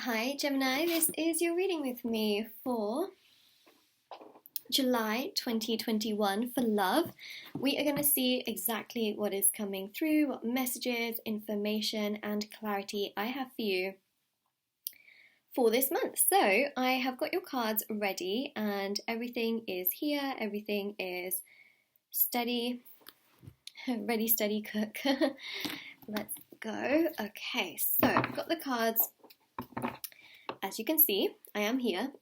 Hi Gemini, this is your reading with me for July 2021 for love. We are going to see exactly what is coming through, what messages, information and clarity I have for you for this month. So I have got your cards ready and everything is here, everything is steady, ready, steady, cook. Let's go. Okay, so I've got the cards. As you can see, I am here,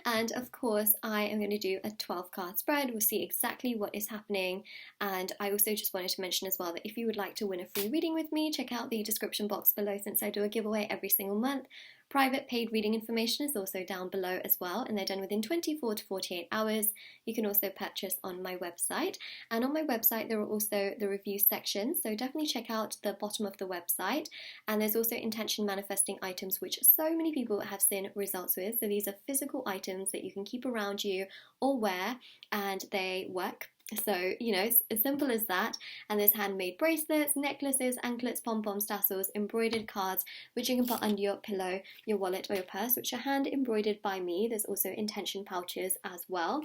and of course I am going to do a 12 card spread. We'll see exactly what is happening, and I also just wanted to mention as well that if you would like to win a free reading with me, check out the description box below since I do a giveaway every single month. Private paid reading information is also down below as well, and they're done within 24 to 48 hours. You can also purchase on my website, and on my website there are also the review section, so definitely check out the bottom of the website. And there's also intention manifesting items which so many people have seen results with. So these are physical items that you can keep around you or wear, and they work. So, you know, it's as simple as that. And there's handmade bracelets, necklaces, anklets, pom-poms, tassels, embroidered cards, which you can put under your pillow, your wallet or your purse, which are hand embroidered by me. There's also intention pouches as well,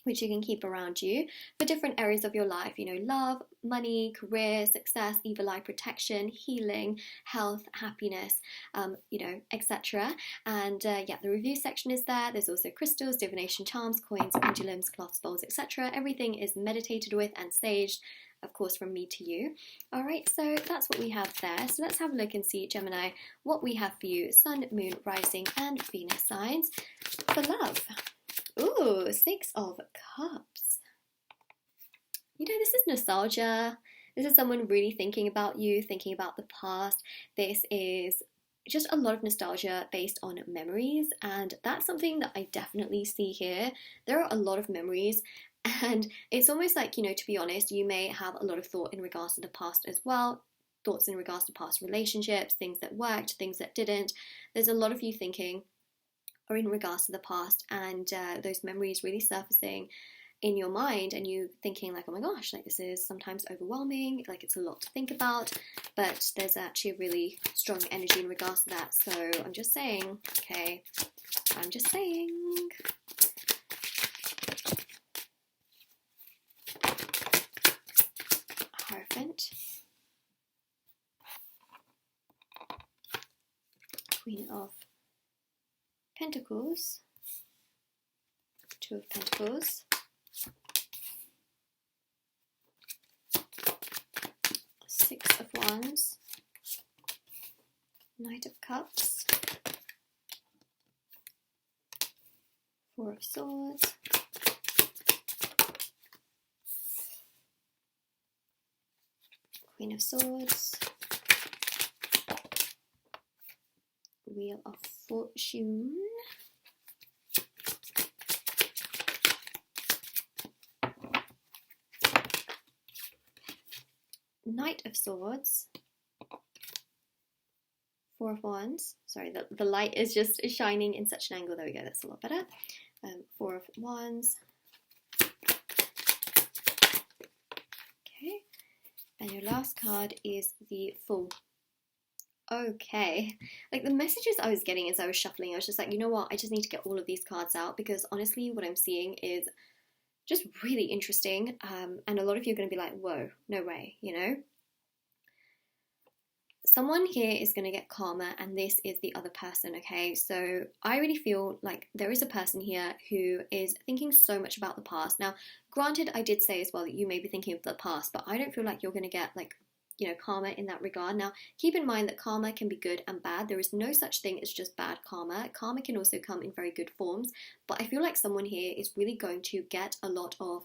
which you can keep around you for different areas of your life, you know, love, money, career, success, evil eye protection, healing, health, happiness, you know, etc. And yeah, the review section is there. There's also crystals, divination charms, coins, pendulums, cloths, bowls, etc. Everything is meditated with and saged, of course, from me to you. All right, so that's what we have there. So let's have a look and see, Gemini, what we have for you, Sun, Moon, Rising, and Venus signs for love. Ooh, Six of Cups. You know, this is nostalgia. This is someone really thinking about you, thinking about the past. This is just a lot of nostalgia based on memories, and that's something that I definitely see here. There are a lot of memories, and it's almost like, you know, to be honest, you may have a lot of thought in regards to the past as well. Thoughts in regards to past relationships, things that worked, things that didn't. There's a lot of you thinking or in regards to the past, and those memories really surfacing in your mind, and you thinking like, oh my gosh, like this is sometimes overwhelming, like it's a lot to think about, but there's actually a really strong energy in regards to that. So I'm just saying, okay, I'm just saying. Hierophant, Queen of Pentacles, Two of Pentacles, Six of Wands, Knight of Cups, Four of Swords, Queen of Swords, Wheel of Fortune, Knight of Swords, Four of Wands. Sorry, the light is just shining in such an angle. There we go, that's a lot better. Four of Wands. Okay, and your last card is the Fool. Okay, like the messages I was getting as I was shuffling, I was just like, you know what, I just need to get all of these cards out, because honestly what I'm seeing is just really interesting, and a lot of you are going to be like, whoa, no way, you know. Someone here is going to get karma, and this is the other person, okay? So I really feel like there is a person here who is thinking so much about the past. Now, granted, I did say as well that you may be thinking of the past, but I don't feel like you're going to get like, you know, karma in that regard. Now, keep in mind that karma can be good and bad. There is no such thing as just bad karma. Karma can also come in very good forms, but I feel like someone here is really going to get a lot of,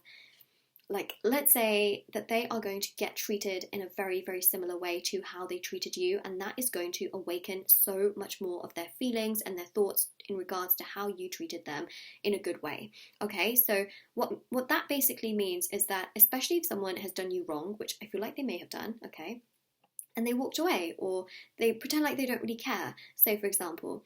like, let's say that they are going to get treated in a very, very similar way to how they treated you, and that is going to awaken so much more of their feelings and their thoughts in regards to how you treated them in a good way. Okay, so what that basically means is that, especially if someone has done you wrong, which I feel like they may have done, okay, and they walked away, or they pretend like they don't really care, say for example,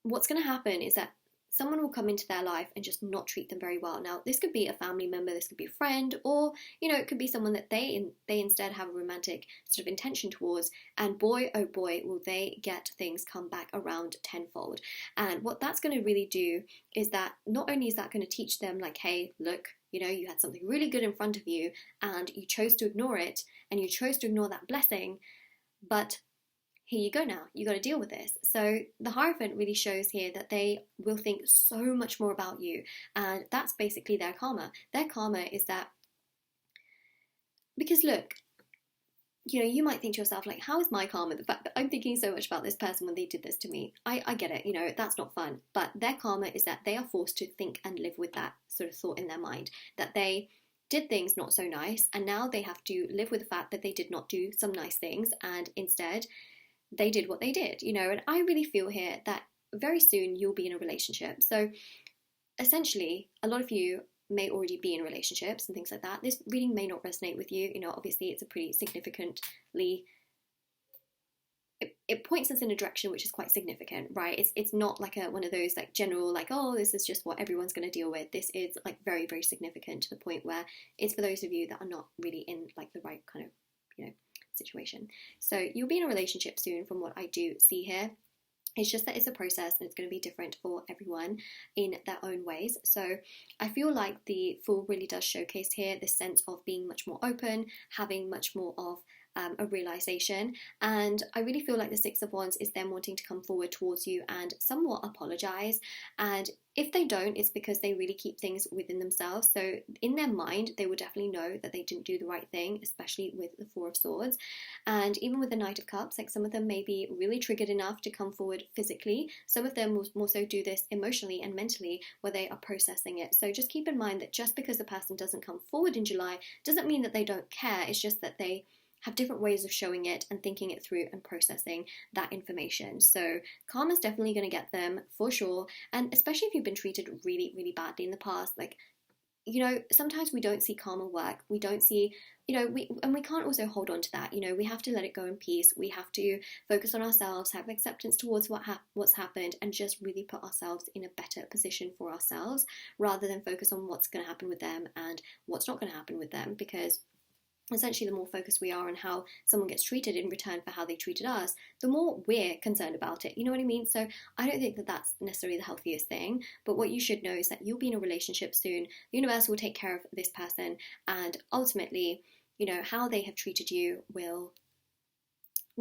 what's going to happen is that someone will come into their life and just not treat them very well. Now, this could be a family member, this could be a friend, or, you know, it could be someone that they instead have a romantic sort of intention towards, and boy, oh boy, will they get things come back around tenfold. And what that's going to really do is that not only is that going to teach them, like, hey, look, you know, you had something really good in front of you and you chose to ignore it, and you chose to ignore that blessing, but here you go now, you got to deal with this. So the Hierophant really shows here that they will think so much more about you, and that's basically their karma. Their karma is that, because look, you know, you might think to yourself, like, how is my karma? The fact that I'm thinking so much about this person when they did this to me. I get it, you know, that's not fun. But their karma is that they are forced to think and live with that sort of thought in their mind, that they did things not so nice, and now they have to live with the fact that they did not do some nice things, and instead they did what they did, you know. And I really feel here that very soon you'll be in a relationship. So essentially, a lot of you may already be in relationships and things like that. This reading may not resonate with you, you know, obviously it's a pretty significantly, it points us in a direction which is quite significant, right? It's not like one of those like general, like, oh, this is just what everyone's going to deal with. This is like very, very significant to the point where it's for those of you that are not really in like the right kind of, you know, situation. So you'll be in a relationship soon from what I do see here. It's just that it's a process and it's going to be different for everyone in their own ways. So I feel like the Fool really does showcase here this sense of being much more open, having much more of a realization, and I really feel like the Six of Wands is them wanting to come forward towards you and somewhat apologize. And if they don't, it's because they really keep things within themselves. So in their mind, they will definitely know that they didn't do the right thing, especially with the Four of Swords. And even with the Knight of Cups, like some of them may be really triggered enough to come forward physically. Some of them will more so do this emotionally and mentally, where they are processing it. So just keep in mind that just because the person doesn't come forward in July doesn't mean that they don't care. It's just that they have different ways of showing it and thinking it through and processing that information. So karma's definitely going to get them for sure. And especially if you've been treated really, really badly in the past, like, you know, sometimes we don't see karma work. We don't see, you know, we can't also hold on to that. You know, we have to let it go in peace. We have to focus on ourselves, have acceptance towards what's happened, and just really put ourselves in a better position for ourselves, rather than focus on what's going to happen with them and what's not going to happen with them. Because essentially, the more focused we are on how someone gets treated in return for how they treated us, the more we're concerned about it. You know what I mean? So I don't think that that's necessarily the healthiest thing. But what you should know is that you'll be in a relationship soon. The universe will take care of this person, and ultimately, you know, how they have treated you will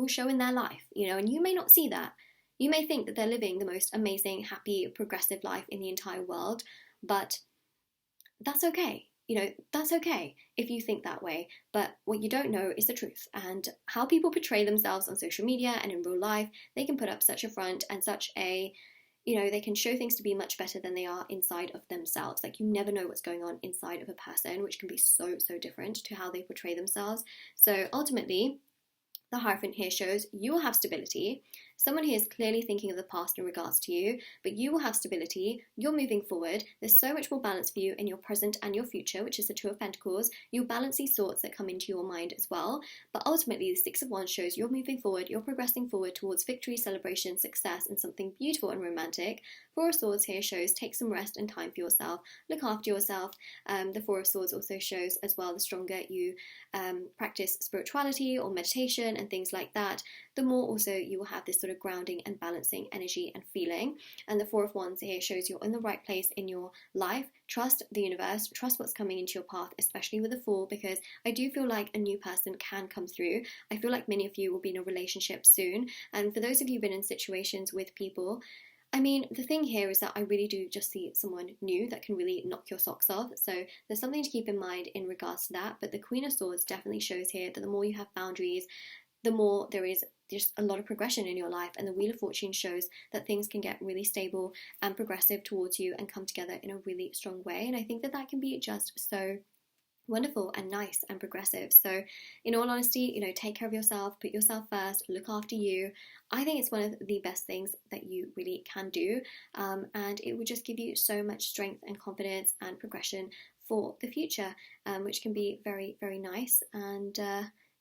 show in their life. You know, and you may not see that. You may think that they're living the most amazing, happy, progressive life in the entire world, but that's okay. You know, that's okay if you think that way, but what you don't know is the truth. And how people portray themselves on social media and in real life, they can put up such a front and such a, you know, they can show things to be much better than they are inside of themselves. Like, you never know what's going on inside of a person, which can be so, so different to how they portray themselves. So ultimately, the Hierophant here shows you will have stability. Someone here is clearly thinking of the past in regards to you, but you will have stability. You're moving forward. There's so much more balance for you in your present and your future, which is the Two of Pentacles. You'll balance these thoughts that come into your mind as well. But ultimately, the Six of Wands shows you're moving forward. You're progressing forward towards victory, celebration, success, and something beautiful and romantic. Four of Swords here shows take some rest and time for yourself. Look after yourself. The Four of Swords also shows as well the stronger you practice spirituality or meditation and things like that, the more also you will have this sort of grounding and balancing energy and feeling. And the Four of Wands here shows you're in the right place in your life. Trust the universe, trust what's coming into your path, especially with the Fool, because I do feel like a new person can come through. I feel like many of you will be in a relationship soon. And for those of you who've been in situations with people, I mean, the thing here is that I really do just see someone new that can really knock your socks off. So there's something to keep in mind in regards to that. But the Queen of Swords definitely shows here that the more you have boundaries, the more there is just a lot of progression in your life. And the Wheel of Fortune shows that things can get really stable and progressive towards you and come together in a really strong way. And I think that that can be just so wonderful and nice and progressive. So in all honesty, you know, take care of yourself, put yourself first, look after you. I think it's one of the best things that you really can do, and it would just give you so much strength and confidence and progression for the future, which can be very, very nice. And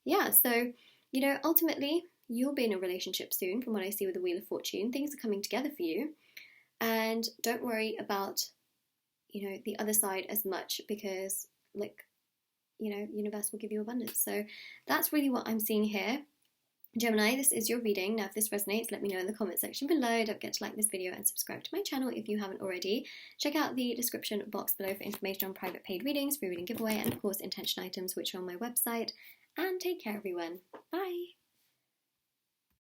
yeah, so, you know, ultimately you'll be in a relationship soon from what I see with the Wheel of Fortune. Things are coming together for you. and don't worry about, the other side as much, because, like, universe will give you abundance. So that's really what I'm seeing here. Gemini, this is your reading. Now, if this resonates, let me know in the comment section below. Don't forget to like this video and subscribe to my channel if you haven't already. Check out the description box below for information on private paid readings, free reading giveaway, and of course intention items, which are on my website. And take care, everyone. Bye!